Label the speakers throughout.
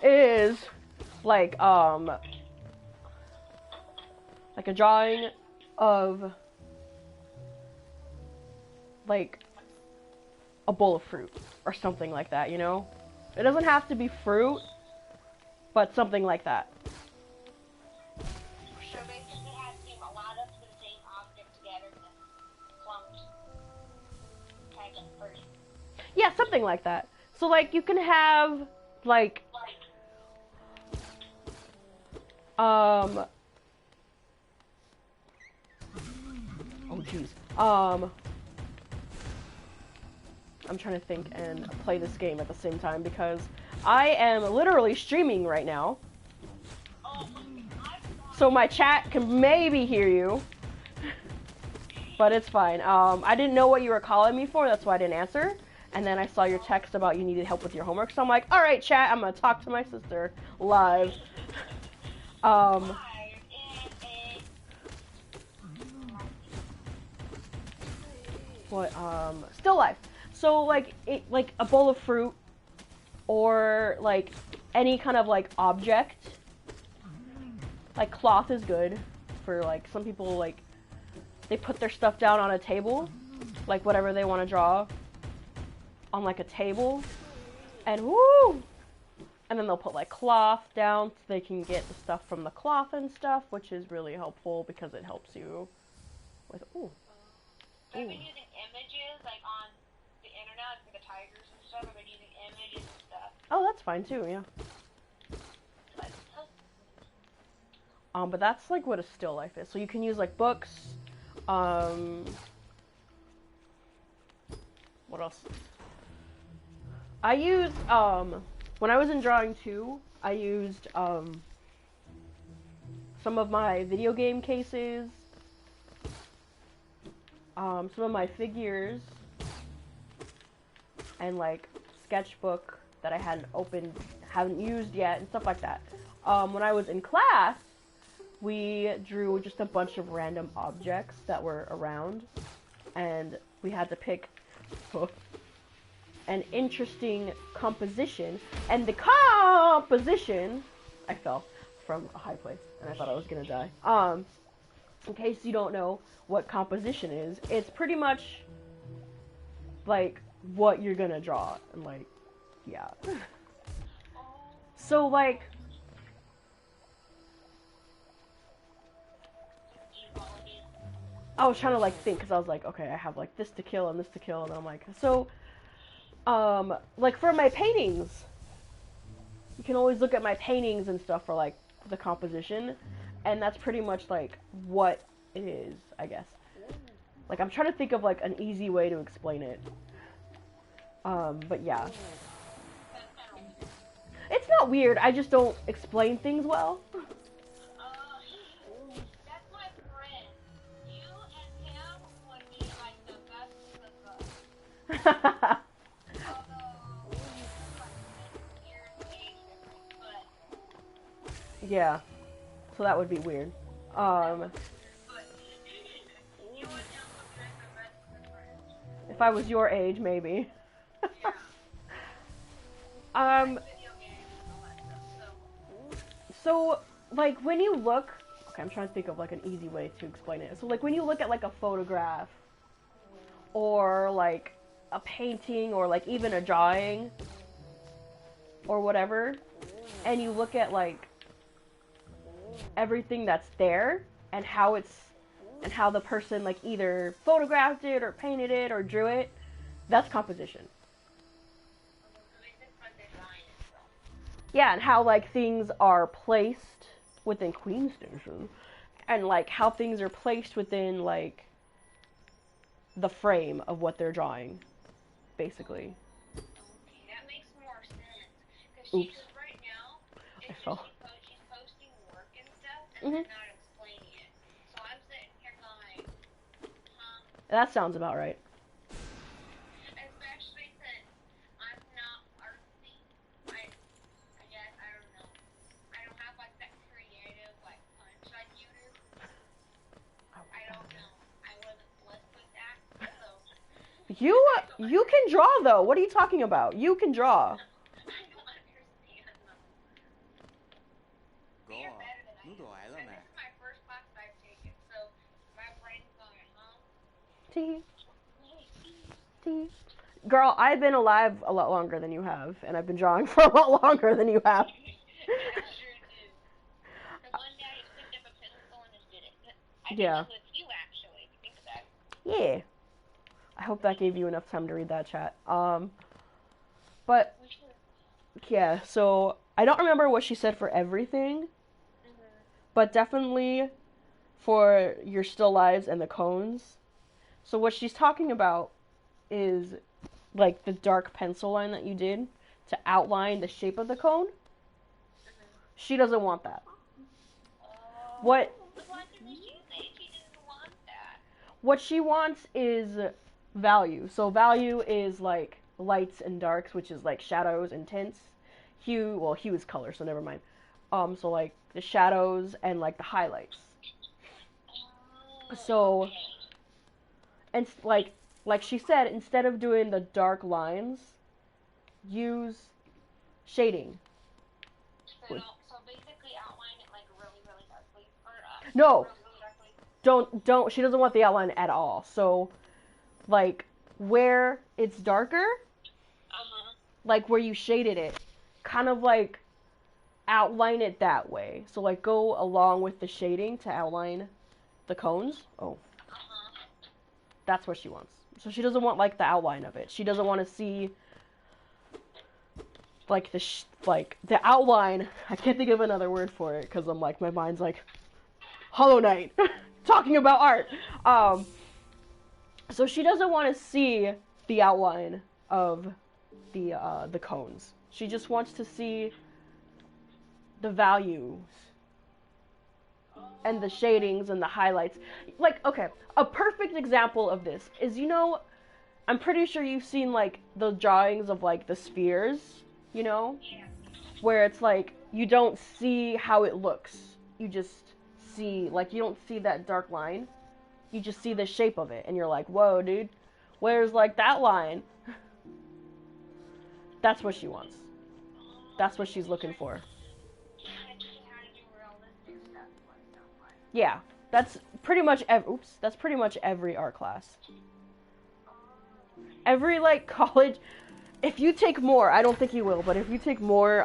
Speaker 1: is like a drawing of like a bowl of fruit or something like that, you know? It doesn't have to be fruit, but something like that.
Speaker 2: So basically it has to be a lot of the same object together and clumped kind of first.
Speaker 1: Yeah, something like that. So like you can have like oh jeez. I'm trying to think and play this game at the same time because I am literally streaming right now. So my chat can maybe hear you. But it's fine. I didn't know what you were calling me for, that's why I didn't answer. And then I saw your text about you needed help with your homework, so I'm like, alright chat, I'm gonna talk to my sister live. What, still life. So like a bowl of fruit or like any kind of like object. Like cloth is good for like some people, like they put their stuff down on a table, like whatever they want to draw on like a table, and woo! And then they'll put like cloth down so they can get the stuff from the cloth and stuff, which is really helpful because it helps you with ooh.
Speaker 2: I've been using images like on the internet for the tigers and stuff. I've been using images and stuff.
Speaker 1: Oh, that's fine too, yeah. But that's like what a still life is. So you can use like books. What else? I used when I was in drawing 2, I used some of my video game cases, some of my figures, and like sketchbook that I haven't used yet, and stuff like that. When I was in class, we drew just a bunch of random objects that were around, and we had to pick an interesting composition, and the composition, I fell from a high place, and I thought I was gonna die. In case you don't know what composition is, it's pretty much like what you're gonna draw, and like, yeah. So like, I was trying to like think, because I was like, okay, I have like this to kill and this to kill, and I'm like, so, like for my paintings, you can always look at my paintings and stuff for like the composition, and that's pretty much like what it is, I guess. Like I'm trying to think of like an easy way to explain it. But yeah. It's not weird, I just don't explain things well. Yeah, so that would be weird. If I was your age, maybe. So, like, when you look, okay, I'm trying to think of, like, an easy way to explain it. So, like, when you look at, like, a photograph, or, like, a painting, or, like, even a drawing, or whatever, and you look at, like, everything that's there, and how the person, like, either photographed it, or painted it, or drew it, that's composition. Yeah, and how, like, things are placed within Queen Station, and, like, how things are placed within, like, the frame of what they're drawing, basically.
Speaker 2: Okay, that makes more sense.
Speaker 1: Oops.
Speaker 2: Right now,
Speaker 1: I fell.
Speaker 2: she's posting work and stuff, and they're not explaining it. So I'm sitting here going, huh?
Speaker 1: That sounds about right.
Speaker 2: Especially since I'm not artsy. I guess, I don't know. I don't have, like, that creative, like, punch like you do. I don't know. I wasn't blessed with that, so.
Speaker 1: You can draw, though. What are you talking about? You can draw.
Speaker 2: I don't understand, though. And this is my first class that I've taken, so my brain's going, huh?
Speaker 1: Tee. Tee. Girl, I've been alive a lot longer than you have, and I've been drawing for a lot longer than you have.
Speaker 2: That's true, too. The one day I just picked up a pencil and just did it. I think
Speaker 1: Yeah.
Speaker 2: it was you, actually, if you think about it.
Speaker 1: Yeah. I hope that gave you enough time to read that chat. But, yeah, so I don't remember what she said for everything, but definitely for your still lives and the cones. So what she's talking about is like the dark pencil line that you did to outline the shape of the cone. She doesn't want that. What
Speaker 2: Why didn't she say she didn't want that?
Speaker 1: What she wants is value. So value is like lights and darks, which is like shadows and tints. Hue is color, so never mind. So like the shadows and like the highlights. So, and like she said, instead of doing the dark lines, use shading.
Speaker 2: So basically outline it like really, really darkly. Or,
Speaker 1: No,
Speaker 2: really darkly.
Speaker 1: don't. She doesn't want the outline at all. So, like where it's darker, like where you shaded it, kind of like outline it that way. So like go along with the shading to outline the cones. Oh, that's what she wants. So she doesn't want like the outline of it. She doesn't want to see like the outline. I can't think of another word for it because I'm like my mind's like Hollow Knight talking about art. So she doesn't want to see the outline of the cones. She just wants to see the values and the shadings and the highlights. Like, okay, a perfect example of this is, I'm pretty sure you've seen like the drawings of like the spheres, where it's like you don't see how it looks. You just see, like, you don't see that dark line. You just see the shape of it and you're like, whoa, dude, where's like that line? That's what she wants. That's what she's looking for. Yeah, that's pretty much every art class. Every like college, if you take more, I don't think you will, but if you take more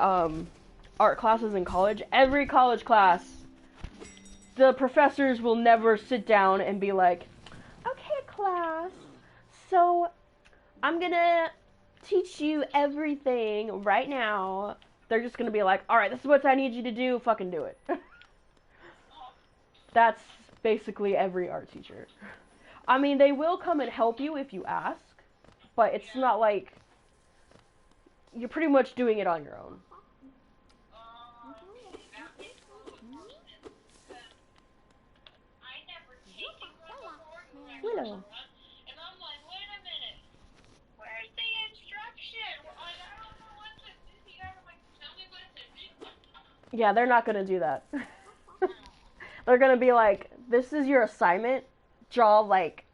Speaker 1: art classes in college, every college class, the professors will never sit down and be like, okay, class, so I'm gonna teach you everything right now. They're just gonna be like, alright, this is what I need you to do, fucking do it. That's basically every art teacher. I mean, they will come and help you if you ask, but it's not like you're pretty much doing it on your own. Willow.
Speaker 2: And I'm like, wait a minute, where's the instruction? I don't know what to do. You gotta like tell me what to do.
Speaker 1: Yeah, they're not gonna do that. They're gonna be like, this is your assignment, draw like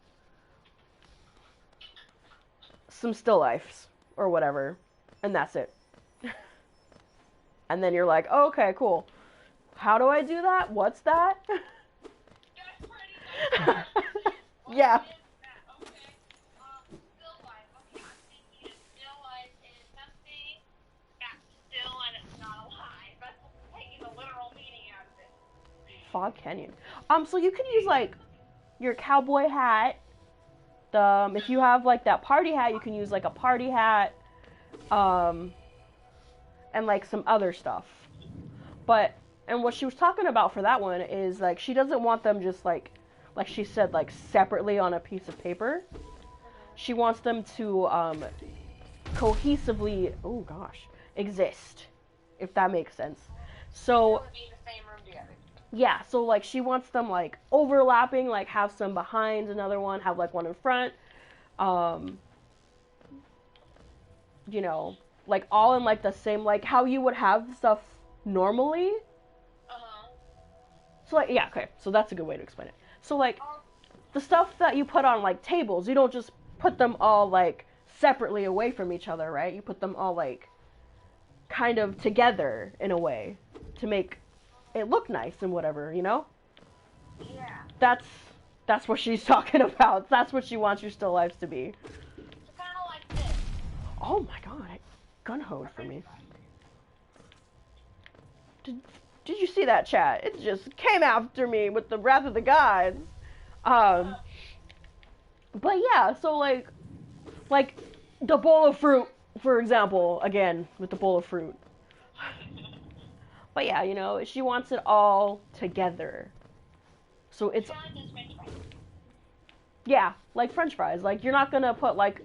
Speaker 1: some still lifes or whatever, and that's it. And then you're like, oh, okay, cool. How do I do that? What's that?
Speaker 2: That's pretty much it.
Speaker 1: Yeah.
Speaker 2: Okay. Still life. Okay, I'm thinking still life is something that's still and it's not alive. That's taking the literal meaning out of it.
Speaker 1: Fog Canyon. So you can use like your cowboy hat. If you have like that party hat, you can use like a party hat. And like some other stuff. And what she was talking about for that one is like she doesn't want them just like she said, like separately on a piece of paper. She wants them to cohesively, exist, if that makes sense. So
Speaker 2: Be in the same room together.
Speaker 1: yeah, so like she wants them like overlapping, like have some behind another one, have like one in front, like all in like the same, like how you would have stuff normally. So like, yeah, okay, so that's a good way to explain it. So like the stuff that you put on like tables, you don't just put them all like separately away from each other, right? You put them all like kind of together in a way to make it look nice and whatever, you know?
Speaker 2: Yeah.
Speaker 1: That's what she's talking about. That's what she wants your still lifes to be.
Speaker 2: It's kind of like this.
Speaker 1: Oh my god, gun hose for me. Did you see that, chat? It just came after me with the wrath of the gods. But yeah, so like the bowl of fruit, for example, again with the bowl of fruit. But yeah, you know, she wants it all together. So it's yeah, like French fries. Like you're not gonna put like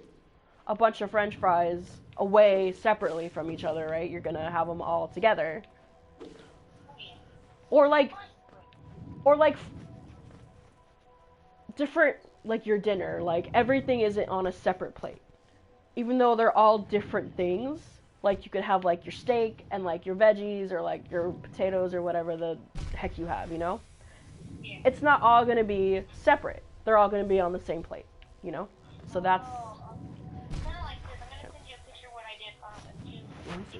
Speaker 1: a bunch of French fries away separately from each other, right? You're gonna have them all together. Or like different, like your dinner, like everything isn't on a separate plate. Even though they're all different things, like you could have like your steak and like your veggies or like your potatoes or whatever the heck you have, you know?
Speaker 2: Yeah.
Speaker 1: It's not all gonna be separate. They're all gonna be on the same plate, you know? So that's...
Speaker 2: Kind of like this. I'm going to send you a picture of what I did on the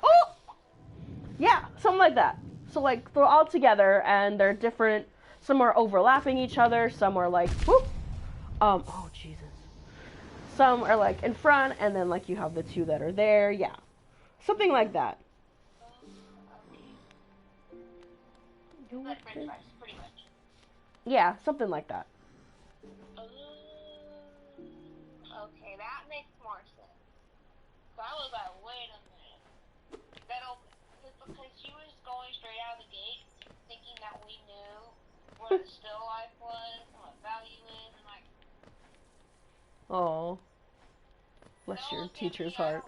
Speaker 1: Oh! Yeah, something like that. So like they're all together and they're different. Some are overlapping each other. Some are like, whoop. Oh Jesus. Some are like in front, and then like you have the two that are there. Yeah, something like that.
Speaker 2: like French fries, pretty much.
Speaker 1: Yeah, something like that.
Speaker 2: Okay, that makes more sense. So I was like, wait a minute. Because she was going straight out of the gate, thinking that we knew what a still life was, and what value is, and like.
Speaker 1: Oh, bless your
Speaker 2: No,
Speaker 1: teacher's
Speaker 2: yeah,
Speaker 1: heart.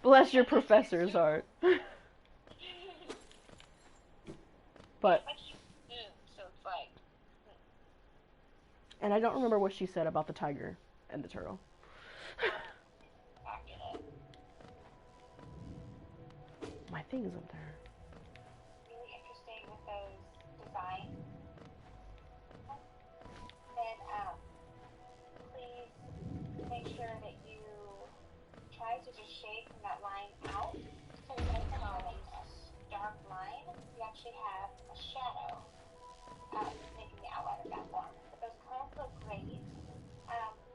Speaker 1: Bless your professor's heart. But,
Speaker 2: she knew, so it's like.
Speaker 1: and I don't remember what she said about the tiger and the turtle.
Speaker 2: Back it up.
Speaker 1: My thing is up there.
Speaker 2: Really interesting with those designs. And please make sure that you try to just shade from that line out. So instead of having a dark line, you actually have a shadow making the outline of that form. But those colors look great.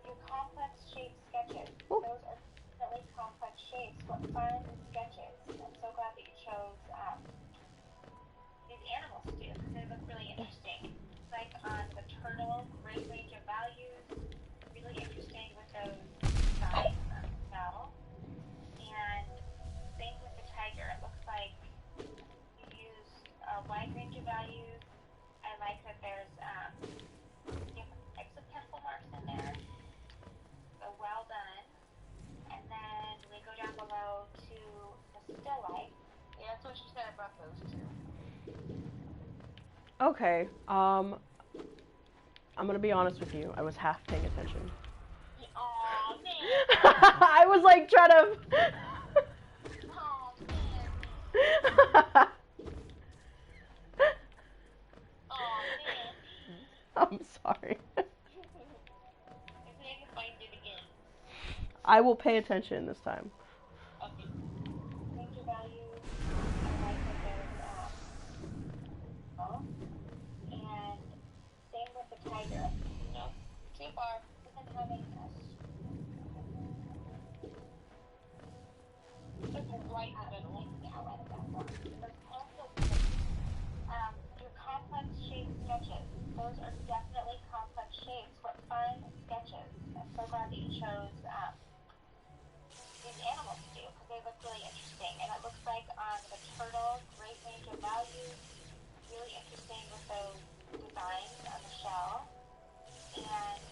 Speaker 2: Your complex shape sketches, those are definitely complex shapes. What fun sketches. I'm so glad that you chose these animals to do because they look really interesting. Like on the turtle, great range of values, really interesting with those designs on the shell. And same with the tiger. It looks like you used a wide range of values. I like that there's different types of pencil marks in there. So well done. And then we go down below to the still life. Yeah, that's what she said about those two.
Speaker 1: Okay, I'm gonna be honest with you. I was half paying attention.
Speaker 2: Aw, man.
Speaker 1: I was like trying to...
Speaker 2: Aw, man. Aw, man.
Speaker 1: I'm sorry.
Speaker 2: Maybe I can find it again.
Speaker 1: I will pay attention this time.
Speaker 2: Okay. Range of values. I like that there's and same with the tiger. No, too far. Even having a right out of the outline of that form. There's also your complex shape sketches. Those are definitely complex shapes. What fun sketches. I'm so glad that you chose these animals to do because they look really interesting. And it looks like on the turtle, great range of values. Really interesting with those designs on the shell. And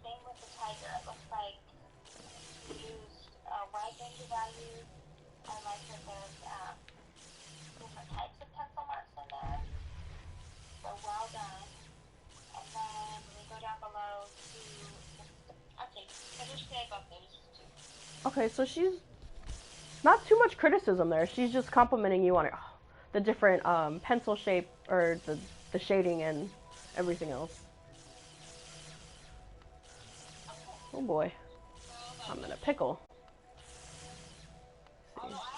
Speaker 2: same with the tiger. It looks like you used a wide range of values. I like that there's different types of pencil marks in there. So well done. And then we go down below to okay, what did you say about those two?
Speaker 1: Okay, so she's not too much criticism there. She's just complimenting you on it. The different pencil shape or the shading and everything else. Oh boy, I'm in a pickle.
Speaker 2: Although I